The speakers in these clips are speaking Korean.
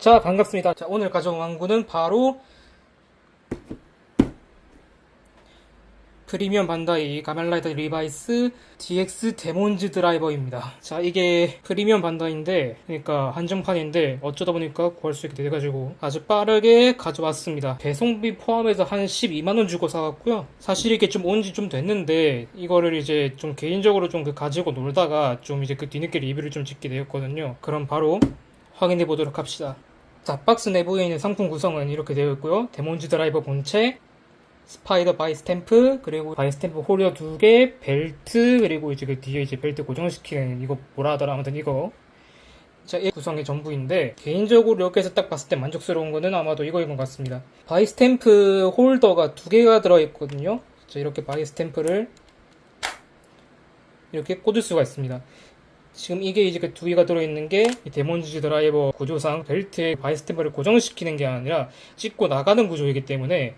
자, 반갑습니다. 자, 오늘 가져온 왕구는 바로 프리미엄 반다이 가면라이더 리바이스 DX 데몬즈 드라이버입니다. 자, 이게 프리미엄 반다이인데, 그러니까 한정판인데 어쩌다 보니까 구할 수 있게 돼가지고 아주 빠르게 가져왔습니다. 배송비 포함해서 한 12만원 주고 사왔고요. 사실 이게 좀 온 지 좀 됐는데 이거를 이제 좀 개인적으로 좀 가지고 놀다가 좀 이제 그 뒤늦게 리뷰를 좀 짓게 되었거든요. 그럼 바로 확인해 보도록 합시다. 자, 박스 내부에 있는 상품 구성은 이렇게 되어 있고요. 데몬즈 드라이버 본체, 스파이더 바이 스탬프, 그리고 바이 스탬프 홀더 2개, 벨트, 그리고 이제 그 뒤에 이제 벨트 고정시키는 이거 뭐라 하더라, 아무튼 이거. 자, 이 구성의 전부인데, 개인적으로 이렇게 해서 딱 봤을 때 만족스러운 거는 아마도 이거인 것 같습니다. 바이 스탬프 홀더가 2개가 들어있거든요. 자, 이렇게 바이 스탬프를 이렇게 꽂을 수가 있습니다. 지금 이게 이제 그 2개가 들어있는 게 데몬즈 드라이버 구조상 벨트에 바이 스탬프를 고정시키는 게 아니라 찍고 나가는 구조이기 때문에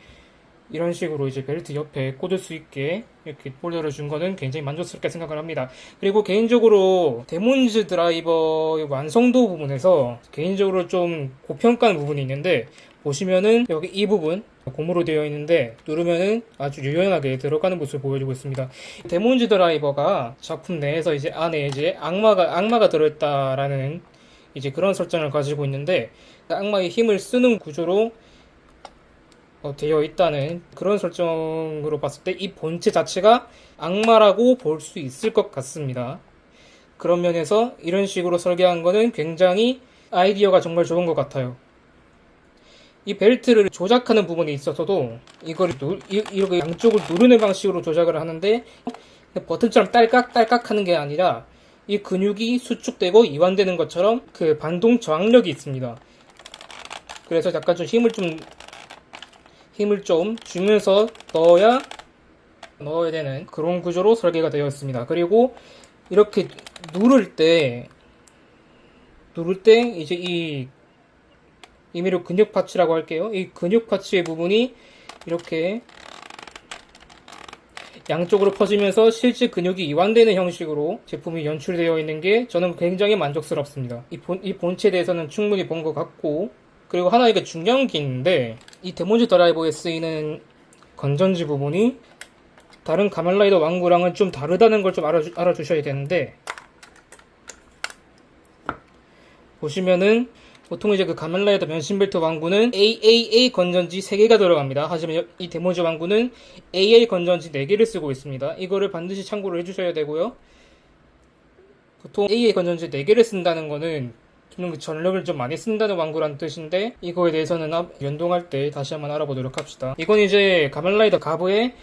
이런 식으로 이제 벨트 옆에 꽂을 수 있게 이렇게 홀더를 준 거는 굉장히 만족스럽게 생각을 합니다. 그리고 개인적으로 데몬즈 드라이버의 완성도 부분에서 개인적으로 좀 고평가하는 부분이 있는데, 보시면은 여기 이 부분 고무로 되어 있는데 누르면은 아주 유연하게 들어가는 모습을 보여주고 있습니다. 데몬즈 드라이버가 작품 내에서 이제 안에 이제 악마가 들어있다라는 이제 그런 설정을 가지고 있는데, 악마의 힘을 쓰는 구조로 되어 있다는 그런 설정으로 봤을 때 이 본체 자체가 악마라고 볼 수 있을 것 같습니다. 그런 면에서 이런 식으로 설계한 거는 굉장히 아이디어가 정말 좋은 것 같아요. 이 벨트를 조작하는 부분에 있어서도 이걸 이렇게 양쪽을 누르는 방식으로 조작을 하는데, 버튼처럼 딸깍딸깍 하는 게 아니라 이 근육이 수축되고 이완되는 것처럼 그 반동 저항력이 있습니다. 그래서 약간 좀 힘을 좀 주면서 넣어야 되는 그런 구조로 설계가 되어 있습니다. 그리고 이렇게 누를 때 이제 이 임의로 근육 파츠라고 할게요. 이 근육 파츠의 부분이 이렇게 양쪽으로 퍼지면서 실제 근육이 이완되는 형식으로 제품이 연출되어 있는 게 저는 굉장히 만족스럽습니다. 이 본체에 대해서는 충분히 본 것 같고, 그리고 하나 이게 중요한 게 있는데, 이 데몬즈 드라이버에 쓰이는 건전지 부분이 다른 가면라이더 왕구랑은 좀 다르다는 걸 좀 알아주셔야 되는데, 보시면은 보통 이제 그 가면라이더 변신벨트 왕구는 AAA 건전지 3개가 들어갑니다. 하지만 이 데몬즈 왕구는 AA 건전지 4개를 쓰고 있습니다. 이거를 반드시 참고를 해주셔야 되고요. 보통 AA 건전지 4개를 쓴다는 거는 좀 전력을 좀 많이 쓴다는 왕구란 뜻인데, 이거에 대해서는 연동할 때 다시 한번 알아보도록 합시다. 이건 이제 가면라이더 가브의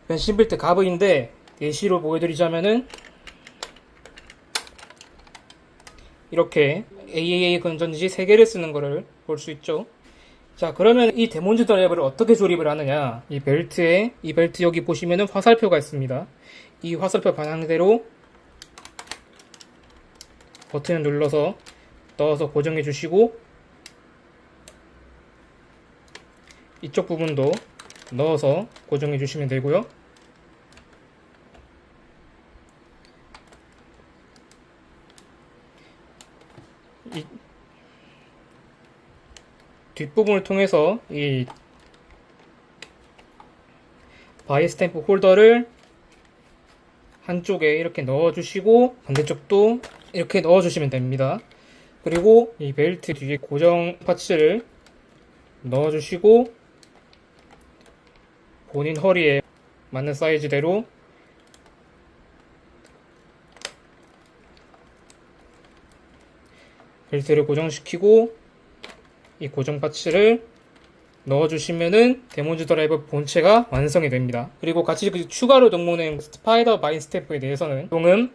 변신벨트 가브인데, 예시로 보여드리자면은 이렇게 AAA 건전지 3개를 쓰는 거를 볼 수 있죠. 자, 그러면 이 데몬즈 드라이버를 어떻게 조립을 하느냐. 이 벨트 여기 보시면은 화살표가 있습니다. 이 화살표 방향대로 버튼을 눌러서 넣어서 고정해 주시고, 이쪽 부분도 넣어서 고정해 주시면 되고요. 이 뒷부분을 통해서 이 바이 스탬프 홀더를 한쪽에 이렇게 넣어주시고, 반대쪽도 이렇게 넣어주시면 됩니다. 그리고 이 벨트 뒤에 고정 파츠를 넣어주시고, 본인 허리에 맞는 사이즈대로 벨트를 고정시키고, 이 고정 파츠를 넣어주시면은 데몬즈 드라이버 본체가 완성이 됩니다. 그리고 같이 추가로 동무는 스파이더 바이 스탬프에 대해서는 동음,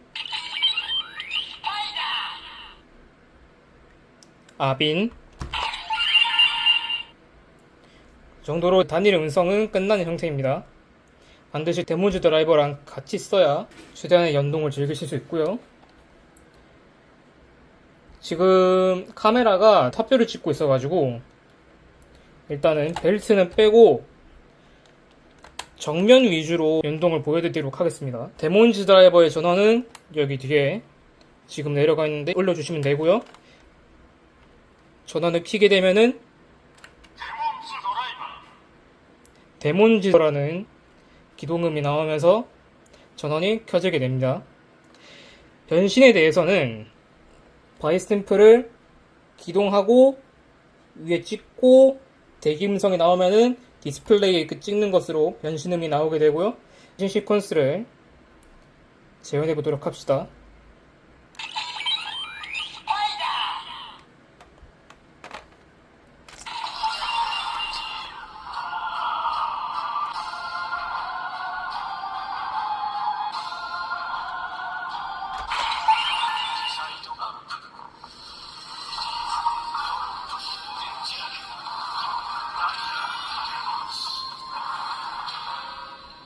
아빈 정도로 단일 음성은 끝나는 형태입니다. 반드시 데몬즈 드라이버랑 같이 써야 최대한의 연동을 즐기실 수 있고요. 지금 카메라가 탑뷰를 찍고 있어가지고 일단은 벨트는 빼고 정면 위주로 연동을 보여드리도록 하겠습니다. 데몬즈 드라이버의 전원은 여기 뒤에 지금 내려가 있는데 올려주시면 되고요. 전원을 켜게 되면은 데몬즈라는 기동음이 나오면서 전원이 켜지게 됩니다. 변신에 대해서는 바이스탬프를 기동하고 위에 찍고 대기 음성이 나오면은 디스플레이에 찍는 것으로 변신음이 나오게 되고요. 변신 시퀀스를 재현해 보도록 합시다.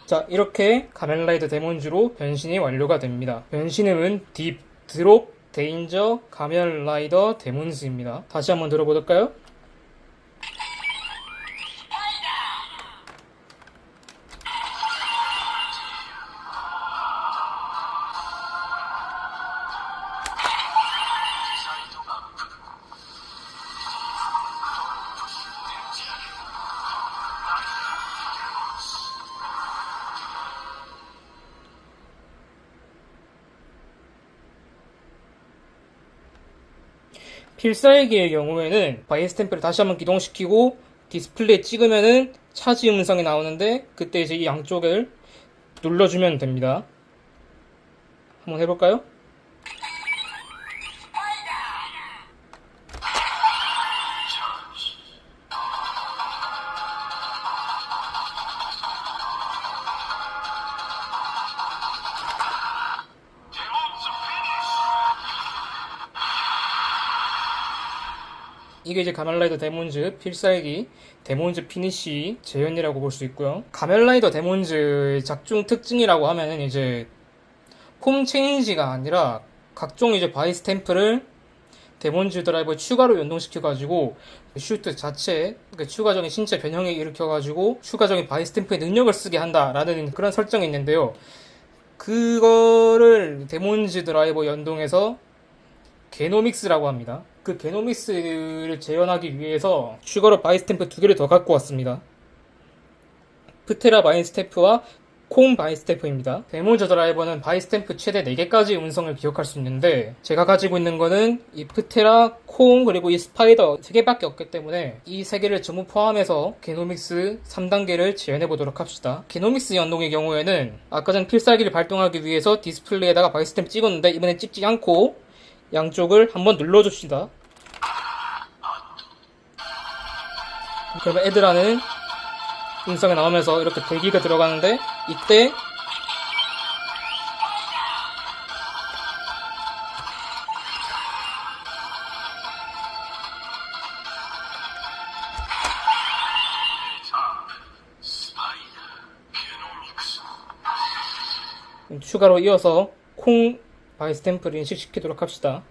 자, 이렇게 가면라이더 데몬즈로 변신이 완료가 됩니다. 변신음은 딥, 드롭, 데인저, 가면라이더 데몬즈입니다. 다시 한번 들어볼까요? 필살기의 경우에는 바이스탬프를 다시 한번 기동시키고 디스플레이에 찍으면은 차지 음성이 나오는데 그때 이제 이 양쪽을 눌러주면 됩니다. 한번 해볼까요? 이게 이제 가면라이더 데몬즈 필살기 데몬즈 피니쉬 재현이라고 볼 수 있고요. 가면라이더 데몬즈의 작중 특징이라고 하면은 이제 폼 체인지가 아니라 각종 이제 바이스탬프를 데몬즈 드라이버에 추가로 연동시켜가지고 슈트 자체에 추가적인 신체 변형을 일으켜가지고 추가적인 바이스탬프의 능력을 쓰게 한다라는 그런 설정이 있는데요. 그거를 데몬즈 드라이버 연동해서 게노믹스라고 합니다. 그 게노믹스를 재현하기 위해서 추가로 바이스탬프 2개를 더 갖고 왔습니다. 프테라 바이스탬프와 콩 바이스탬프입니다. 데몬즈 드라이버는 바이스탬프 최대 4개까지 음성을 기억할 수 있는데 제가 가지고 있는 거는 이 프테라, 콩, 그리고 이 스파이더 3개밖에 없기 때문에 이 3개를 전부 포함해서 게노믹스 3단계를 재현해 보도록 합시다. 게노믹스 연동의 경우에는 아까 전 필살기를 발동하기 위해서 디스플레이에다가 바이스탬프 찍었는데 이번엔 찍지 않고 양쪽을 한번 눌러줍시다. 그러면 애들하는 음성이 나오면서 이렇게 대기가 들어가는데 이때 추가로 이어서 콩 바이스탬프를 인식시키도록 합시다.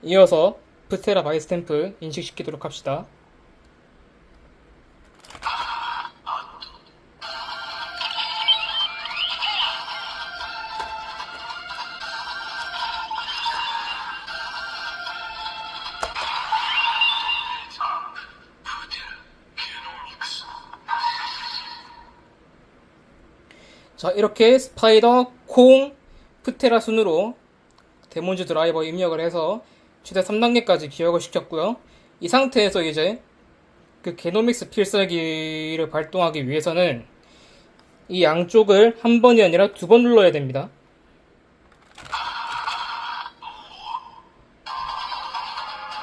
이어서 프테라 바이스탬프 인식시키도록 합시다. 자, 이렇게 스파이더, 콩, 프테라 순으로 데몬즈 드라이버 입력을 해서 최대 3단계까지 기억을 시켰고요. 이 상태에서 이제 그 게노믹스 필살기를 발동하기 위해서는 이 양쪽을 한 번이 아니라 2번 눌러야 됩니다.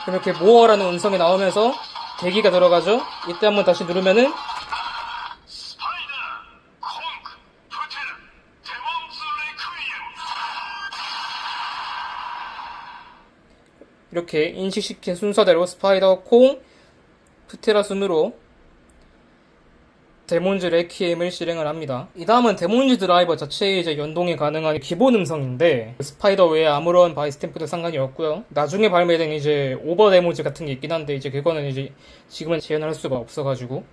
이렇게 모어라는 음성이 나오면서 대기가 들어가죠. 이때 한번 다시 누르면은 이렇게 인식시킨 순서대로 스파이더, 콩, 프테라 순으로 데몬즈 레퀴엠을 실행을 합니다. 이 다음은 데몬즈 드라이버 자체에 이제 연동이 가능한 기본 음성인데 스파이더 외에 아무런 바이스탬프도 상관이 없고요. 나중에 발매된 이제 오버 데몬즈 같은 게 있긴 한데 이제 그거는 이제 지금은 재현을 할 수가 없어가지고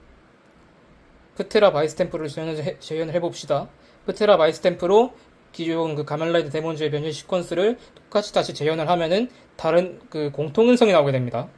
프테라 바이스탬프를 재현을 해봅시다. 프테라 바이스탬프로 기존 그 가면라이드 데몬즈의 변신 시퀀스를 똑같이 다시 재현을 하면은 다른 그 공통 음성이 나오게 됩니다.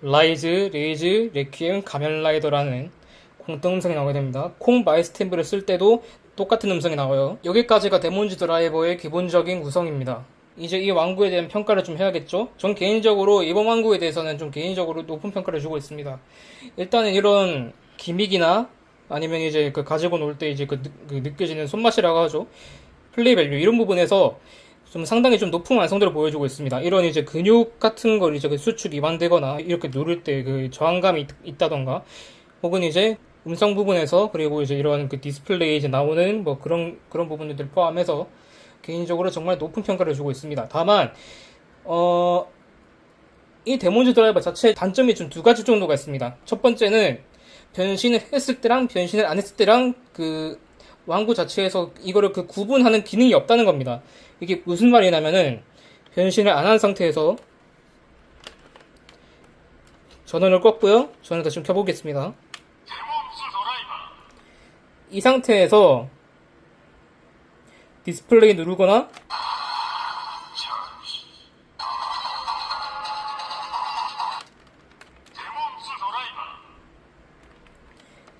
라이즈, 레이즈, 레퀴엠, 가면라이더라는 공통 음성이 나오게 됩니다. 콩 바이스탬프를 쓸 때도 똑같은 음성이 나와요. 여기까지가 데몬즈 드라이버의 기본적인 구성입니다. 이제 이 왕구에 대한 평가를 좀 해야겠죠? 전 개인적으로 이번 왕구에 대해서는 좀 개인적으로 높은 평가를 주고 있습니다. 일단은 이런 기믹이나 아니면 이제 그 가지고 놀 때 이제 그 느껴지는 손맛이라고 하죠. 플레이 밸류 이런 부분에서 좀 상당히 좀 높은 완성도를 보여주고 있습니다. 이런 이제 근육 같은 걸 이제 그 수축 이완되거나 이렇게 누를 때 그 저항감이 있다던가 혹은 이제 음성 부분에서 그리고 이제 이런 그 디스플레이에 이제 나오는 뭐 그런 부분들을 포함해서 개인적으로 정말 높은 평가를 주고 있습니다. 다만 이 데몬즈 드라이버 자체의 단점이 좀 두 가지 정도가 있습니다. 첫 번째는 변신을 했을 때랑 변신을 안 했을 때랑 그 왕구 자체에서 이거를 그 구분하는 기능이 없다는 겁니다. 이게 무슨 말이냐면은 변신을 안 한 상태에서 전원을 껐고요. 전원을 다시 좀 켜보겠습니다. 이 상태에서 디스플레이 누르거나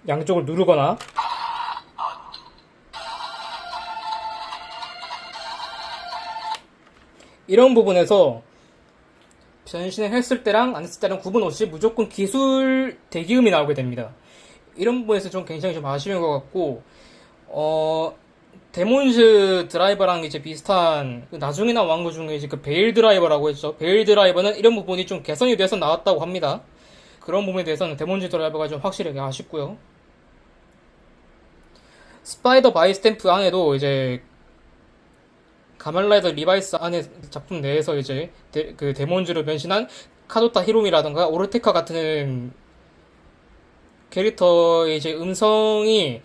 양쪽을 누르거나 이런 부분에서 변신을 했을 때랑 안 했을 때랑 구분 없이 무조건 기술 대기음이 나오게 됩니다. 이런 부분에서 좀 굉장히 좀 아쉬운 것 같고, 데몬즈 드라이버랑 이제 비슷한 나중에 나온 왕구 중에 이제 그 베일 드라이버라고 했죠. 베일 드라이버는 이런 부분이 좀 개선이 돼서 나왔다고 합니다. 그런 부분에 대해서는 데몬즈 드라이버가 좀 확실하게 아쉽고요. 스파이더 바이스탬프 안에도 이제 가면라이더 리바이스 안에 작품 내에서 이제 그 데몬즈로 변신한 카도타 히로미라든가 오르테카 같은 캐릭터의 이제 음성이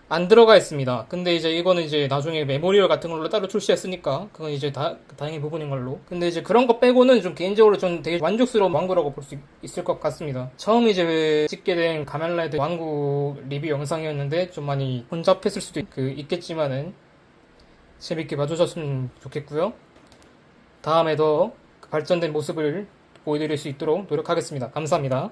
안 들어가 있습니다. 근데 이제 이거는 이제 나중에 메모리얼 같은 걸로 따로 출시했으니까 그건 이제 다행인 부분인 걸로. 근데 이제 그런 거 빼고는 좀 개인적으로 좀 되게 만족스러운 왕구라고 볼 수 있을 것 같습니다. 처음 이제 찍게 된 가면라이더 왕구 리뷰 영상이었는데 좀 많이 혼잡했을 수도 있겠지만은 재밌게 봐주셨으면 좋겠고요. 다음에 더 발전된 모습을 보여드릴 수 있도록 노력하겠습니다. 감사합니다.